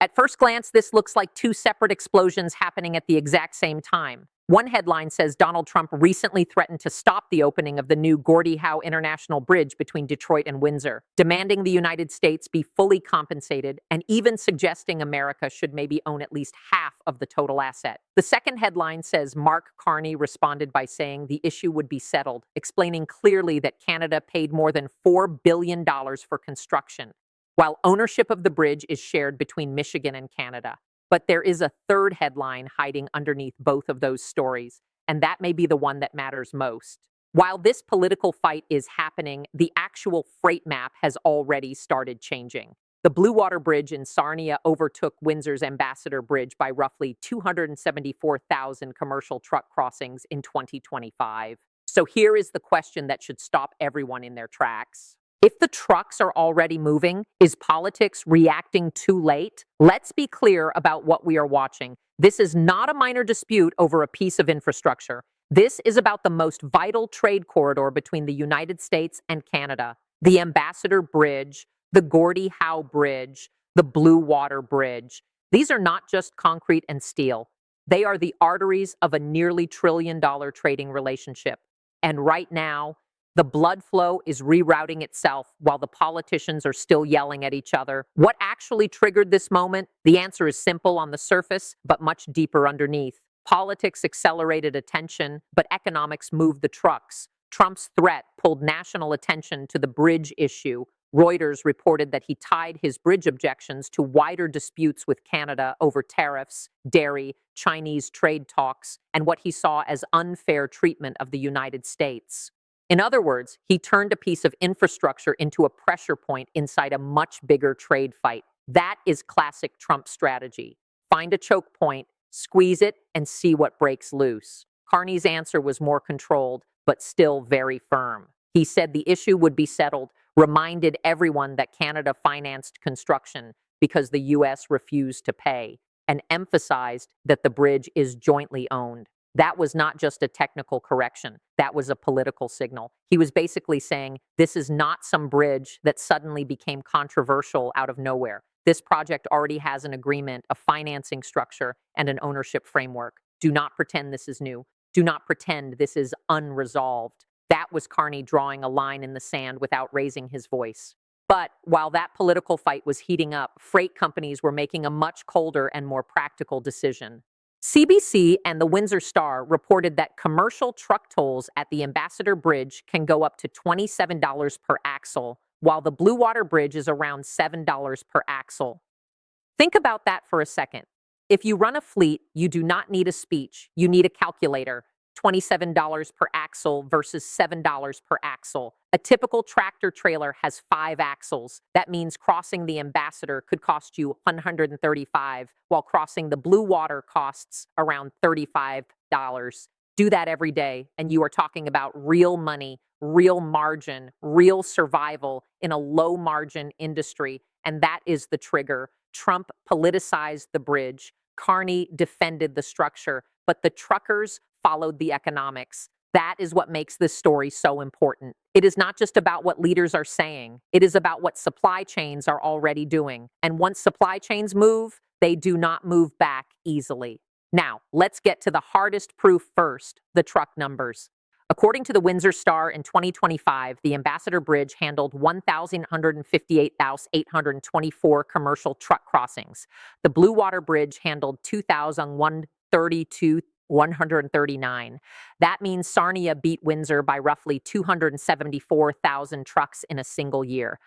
At first glance, this looks like two separate explosions happening at the exact same time. One headline says Donald Trump recently threatened to stop the opening of the new Gordie Howe International Bridge between Detroit and Windsor, demanding the United States be fully compensated and even suggesting America should maybe own at least half of the total asset. The second headline says Mark Carney responded by saying the issue would be settled, explaining clearly that Canada paid more than $4 billion for construction, while ownership of the bridge is shared between Michigan and Canada. But there is a third headline hiding underneath both of those stories, and that may be the one that matters most. While this political fight is happening, the actual freight map has already started changing. The Blue Water Bridge in Sarnia overtook Windsor's Ambassador Bridge by roughly 274,000 commercial truck crossings in 2025. So here is the question that should stop everyone in their tracks. If the trucks are already moving, is politics reacting too late? Let's be clear about what we are watching. This is not a minor dispute over a piece of infrastructure. This is about the most vital trade corridor between the United States and Canada. The Ambassador Bridge, the Gordie Howe Bridge, the Blue Water Bridge. These are not just concrete and steel. They are the arteries of a nearly $1 trillion trading relationship. And right now, the blood flow is rerouting itself while the politicians are still yelling at each other. What actually triggered this moment? The answer is simple on the surface, but much deeper underneath. Politics accelerated attention, but economics moved the trucks. Trump's threat pulled national attention to the bridge issue. Reuters reported that he tied his bridge objections to wider disputes with Canada over tariffs, dairy, Chinese trade talks, and what he saw as unfair treatment of the United States. In other words, he turned a piece of infrastructure into a pressure point inside a much bigger trade fight. That is classic Trump strategy. Find a choke point, squeeze it, and see what breaks loose. Carney's answer was more controlled, but still very firm. He said the issue would be settled, reminded everyone that Canada financed construction because the U.S. refused to pay, and emphasized that the bridge is jointly owned. That was not just a technical correction. That was a political signal. He was basically saying, this is not some bridge that suddenly became controversial out of nowhere. This project already has an agreement, a financing structure, and an ownership framework. Do not pretend this is new. Do not pretend this is unresolved. That was Carney drawing a line in the sand without raising his voice. But while that political fight was heating up, freight companies were making a much colder and more practical decision. CBC and the Windsor Star reported that commercial truck tolls at the Ambassador Bridge can go up to $27 per axle, while the Blue Water Bridge is around $7 per axle. Think about that for a second. If you run a fleet, you do not need a speech. You need a calculator. $27 per axle versus $7 per axle. A typical tractor trailer has 5 axles. That means crossing the Ambassador could cost you $135, while crossing the Blue Water costs around $35. Do that every day, and you are talking about real money, real margin, real survival in a low-margin industry, and that is the trigger. Trump politicized the bridge. Carney defended the structure, but the truckers followed the economics. That is what makes this story so important. It is not just about what leaders are saying. It is about what supply chains are already doing. And once supply chains move, they do not move back easily. Now, let's get to the hardest proof first, the truck numbers. According to the Windsor Star in 2025, the Ambassador Bridge handled 1,158,824 commercial truck crossings. The Blue Water Bridge handled 2,139. That means Sarnia beat Windsor by roughly 274,000 trucks in a single year.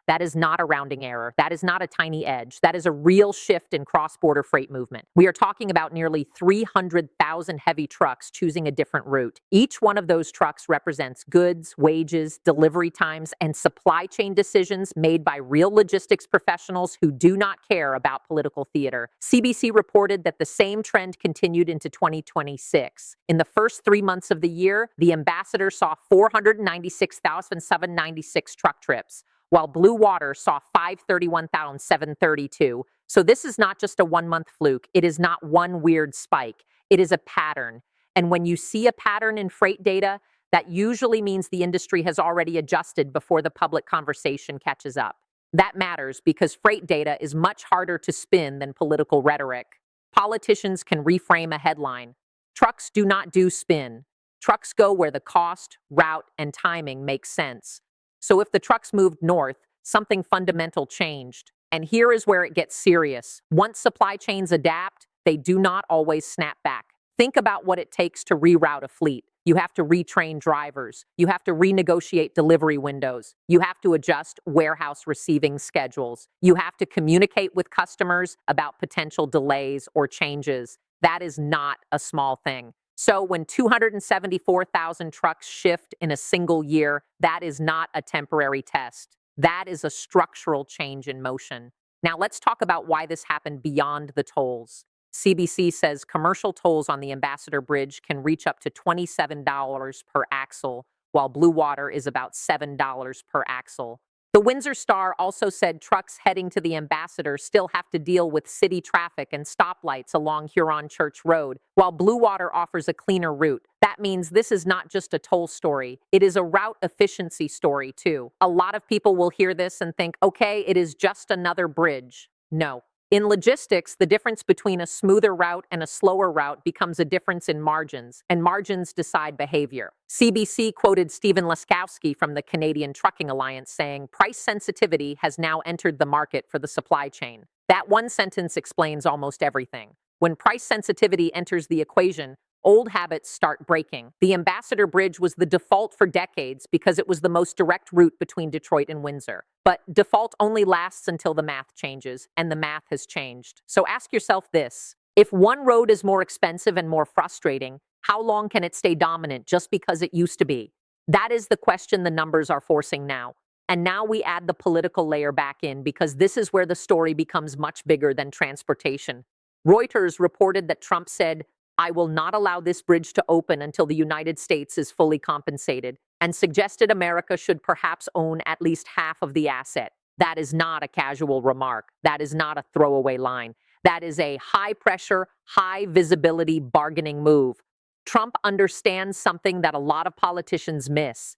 That is not a rounding error. That is not a tiny edge. That is a real shift in cross-border freight movement. We are talking about nearly 300,000 heavy trucks choosing a different route. Each one of those trucks represents goods, wages, delivery times, and supply chain decisions made by real logistics professionals who do not care about political theater. CBC reported that the same trend continued into 2026. In the first 3 months of the year, the Ambassador saw 496,796 truck trips, while Blue Water saw 531,732. So this is not just a 1-month fluke. It is not one weird spike. It is a pattern. And when you see a pattern in freight data, that usually means the industry has already adjusted before the public conversation catches up. That matters because freight data is much harder to spin than political rhetoric. Politicians can reframe a headline. Trucks do not do spin. Trucks go where the cost, route, and timing make sense. So if the trucks moved north, something fundamental changed. And here is where it gets serious. Once supply chains adapt, they do not always snap back. Think about what it takes to reroute a fleet. You have to retrain drivers. You have to renegotiate delivery windows. You have to adjust warehouse receiving schedules. You have to communicate with customers about potential delays or changes. That is not a small thing. So when 274,000 trucks shift in a single year, that is not a temporary test. That is a structural change in motion. Now let's talk about why this happened beyond the tolls. CBC says commercial tolls on the Ambassador Bridge can reach up to $27 per axle, while Blue Water is about $7 per axle. The Windsor Star also said trucks heading to the Ambassador still have to deal with city traffic and stoplights along Huron Church Road, while Blue Water offers a cleaner route. That means this is not just a toll story, it is a route efficiency story too. A lot of people will hear this and think, okay, it is just another bridge. No. In logistics, the difference between a smoother route and a slower route becomes a difference in margins, and margins decide behavior. CBC quoted Stephen Laskowski from the Canadian Trucking Alliance saying, "Price sensitivity has now entered the market for the supply chain." That one sentence explains almost everything. When price sensitivity enters the equation, old habits start breaking. The Ambassador Bridge was the default for decades because it was the most direct route between Detroit and Windsor. But default only lasts until the math changes, and the math has changed. So ask yourself this. If one road is more expensive and more frustrating, how long can it stay dominant just because it used to be? That is the question the numbers are forcing now. And now we add the political layer back in because this is where the story becomes much bigger than transportation. Reuters reported that Trump said, "I will not allow this bridge to open until the United States is fully compensated," and suggested America should perhaps own at least half of the asset. That is not a casual remark. That is not a throwaway line. That is a high-pressure, high-visibility bargaining move. Trump understands something that a lot of politicians miss.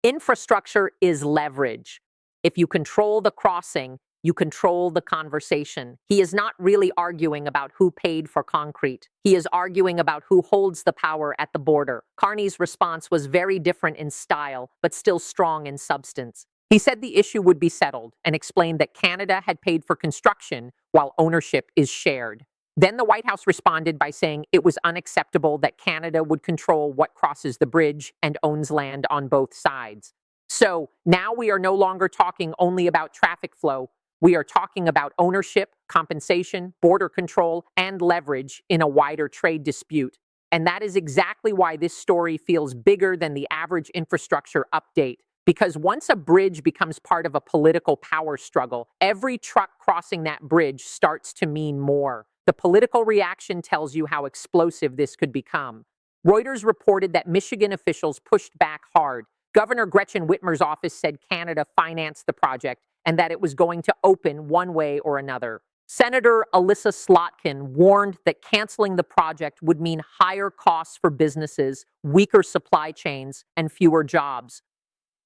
Infrastructure is leverage. If you control the crossing, you control the conversation. He is not really arguing about who paid for concrete. He is arguing about who holds the power at the border. Carney's response was very different in style, but still strong in substance. He said the issue would be settled and explained that Canada had paid for construction while ownership is shared. Then the White House responded by saying it was unacceptable that Canada would control what crosses the bridge and owns land on both sides. So now we are no longer talking only about traffic flow. We are talking about ownership, compensation, border control, and leverage in a wider trade dispute. And that is exactly why this story feels bigger than the average infrastructure update. Because once a bridge becomes part of a political power struggle, every truck crossing that bridge starts to mean more. The political reaction tells you how explosive this could become. Reuters reported that Michigan officials pushed back hard. Governor Gretchen Whitmer's office said Canada financed the project and that it was going to open one way or another. Senator Alyssa Slotkin warned that canceling the project would mean higher costs for businesses, weaker supply chains, and fewer jobs.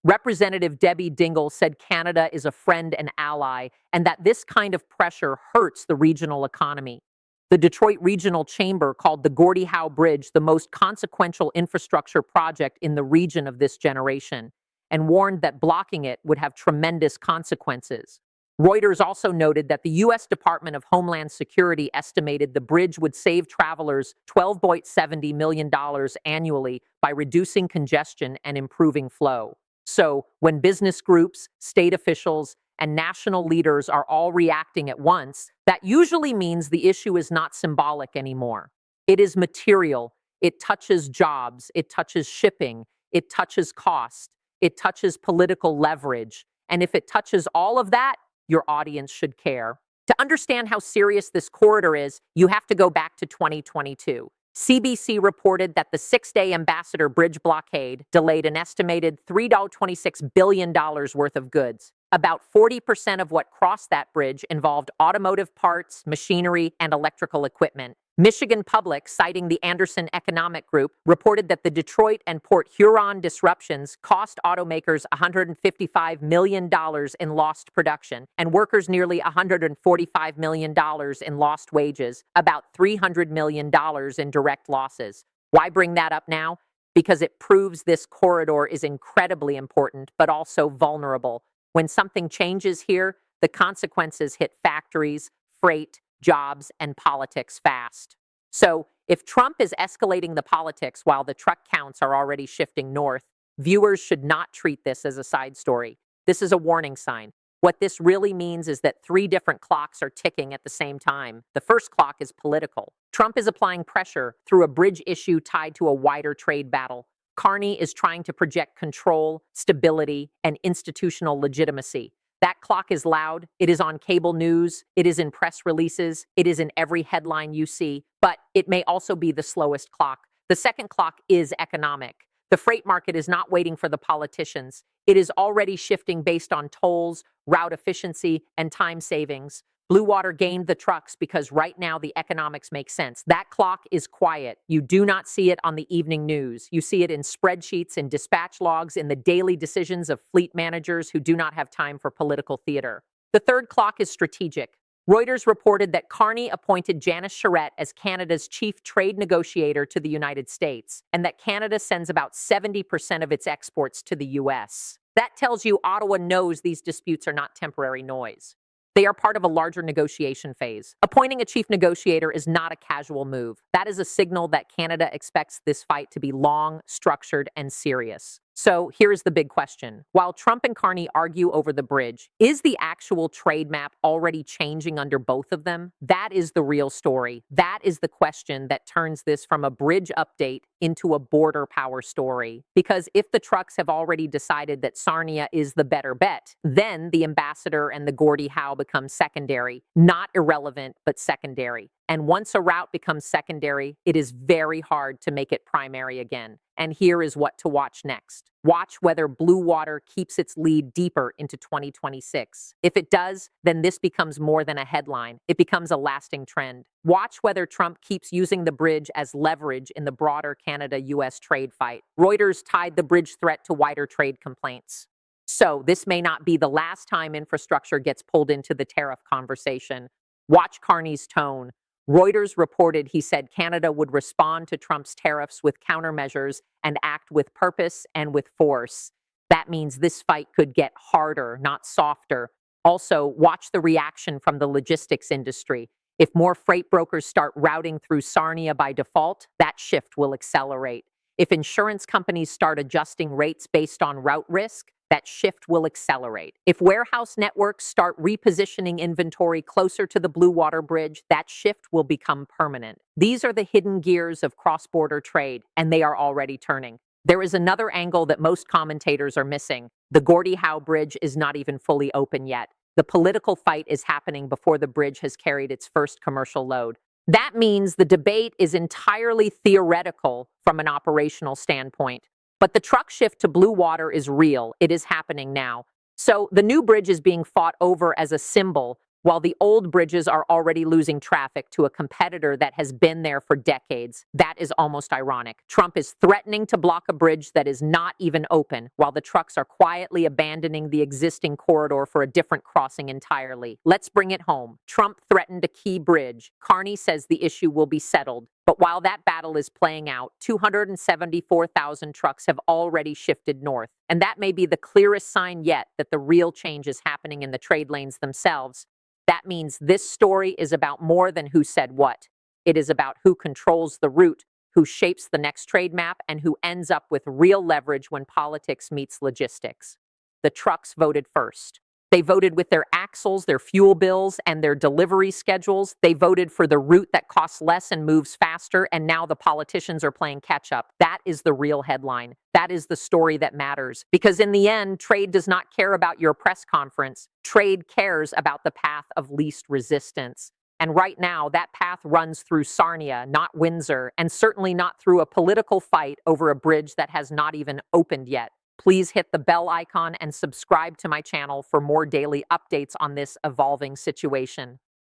Representative Debbie Dingell said Canada is a friend and ally, and that this kind of pressure hurts the regional economy. The Detroit Regional Chamber called the Gordie Howe Bridge the most consequential infrastructure project in the region of this generation, and warned that blocking it would have tremendous consequences. Reuters also noted that the U.S. Department of Homeland Security estimated the bridge would save travelers $12.70 million annually by reducing congestion and improving flow. So, when business groups, state officials, and national leaders are all reacting at once, that usually means the issue is not symbolic anymore. It is material. It touches jobs. It touches shipping. It touches cost. It touches political leverage. And if it touches all of that, your audience should care. To understand how serious this corridor is, you have to go back to 2022. CBC reported that the 6-day Ambassador Bridge blockade delayed an estimated $3.26 billion worth of goods. About 40% of what crossed that bridge involved automotive parts, machinery, and electrical equipment. Michigan Public, citing the Anderson Economic Group, reported that the Detroit and Port Huron disruptions cost automakers $155 million in lost production and workers nearly $145 million in lost wages, about $300 million in direct losses. Why bring that up now? Because it proves this corridor is incredibly important, but also vulnerable. When something changes here, the consequences hit factories, freight, jobs, and politics fast. So, if Trump is escalating the politics while the truck counts are already shifting north, viewers should not treat this as a side story. This is a warning sign. What this really means is that 3 different clocks are ticking at the same time. The first clock is political. Trump is applying pressure through a bridge issue tied to a wider trade battle. Carney is trying to project control, stability, and institutional legitimacy. That clock is loud. It is on cable news. It is in press releases. It is in every headline you see. But it may also be the slowest clock. The second clock is economic. The freight market is not waiting for the politicians. It is already shifting based on tolls, route efficiency, and time savings. Blue Water gained the trucks because right now the economics make sense. That clock is quiet. You do not see it on the evening news. You see it in spreadsheets, in dispatch logs, in the daily decisions of fleet managers who do not have time for political theater. The third clock is strategic. Reuters reported that Carney appointed Janice Charette as Canada's chief trade negotiator to the United States, and that Canada sends about 70% of its exports to the U.S. That tells you Ottawa knows these disputes are not temporary noise. They are part of a larger negotiation phase. Appointing a chief negotiator is not a casual move. That is a signal that Canada expects this fight to be long, structured, and serious. So here's the big question. While Trump and Carney argue over the bridge, is the actual trade map already changing under both of them? That is the real story. That is the question that turns this from a bridge update into a border power story. Because if the trucks have already decided that Sarnia is the better bet, then the ambassador and the Gordie Howe become secondary. Not irrelevant, but secondary. And once a route becomes secondary, it is very hard to make it primary again. And here is what to watch next. Watch whether Blue Water keeps its lead deeper into 2026. If it does, then this becomes more than a headline. It becomes a lasting trend. Watch whether Trump keeps using the bridge as leverage in the broader Canada-US trade fight. Reuters tied the bridge threat to wider trade complaints. So this may not be the last time infrastructure gets pulled into the tariff conversation. Watch Carney's tone. Reuters reported he said Canada would respond to Trump's tariffs with countermeasures and act with purpose and with force. That means this fight could get harder, not softer. Also, watch the reaction from the logistics industry. If more freight brokers start routing through Sarnia by default, that shift will accelerate. If insurance companies start adjusting rates based on route risk, that shift will accelerate. If warehouse networks start repositioning inventory closer to the Blue Water Bridge, that shift will become permanent. These are the hidden gears of cross-border trade, and they are already turning. There is another angle that most commentators are missing. The Gordie Howe Bridge is not even fully open yet. The political fight is happening before the bridge has carried its first commercial load. That means the debate is entirely theoretical from an operational standpoint. But the truck shift to Blue Water is real. It is happening now. So the new bridge is being fought over as a symbol, while the old bridges are already losing traffic to a competitor that has been there for decades. That is almost ironic. Trump is threatening to block a bridge that is not even open, while the trucks are quietly abandoning the existing corridor for a different crossing entirely. Let's bring it home. Trump threatened a key bridge. Carney says the issue will be settled. But while that battle is playing out, 274,000 trucks have already shifted north. And that may be the clearest sign yet that the real change is happening in the trade lanes themselves. That means this story is about more than who said what. It is about who controls the route, who shapes the next trade map, and who ends up with real leverage when politics meets logistics. The trucks voted first. They voted with their axles, their fuel bills, and their delivery schedules. They voted for the route that costs less and moves faster, and now the politicians are playing catch up. That is the real headline. That is the story that matters. Because in the end, trade does not care about your press conference. Trade cares about the path of least resistance. And right now, that path runs through Sarnia, not Windsor, and certainly not through a political fight over a bridge that has not even opened yet. Please hit the bell icon and subscribe to my channel for more daily updates on this evolving situation.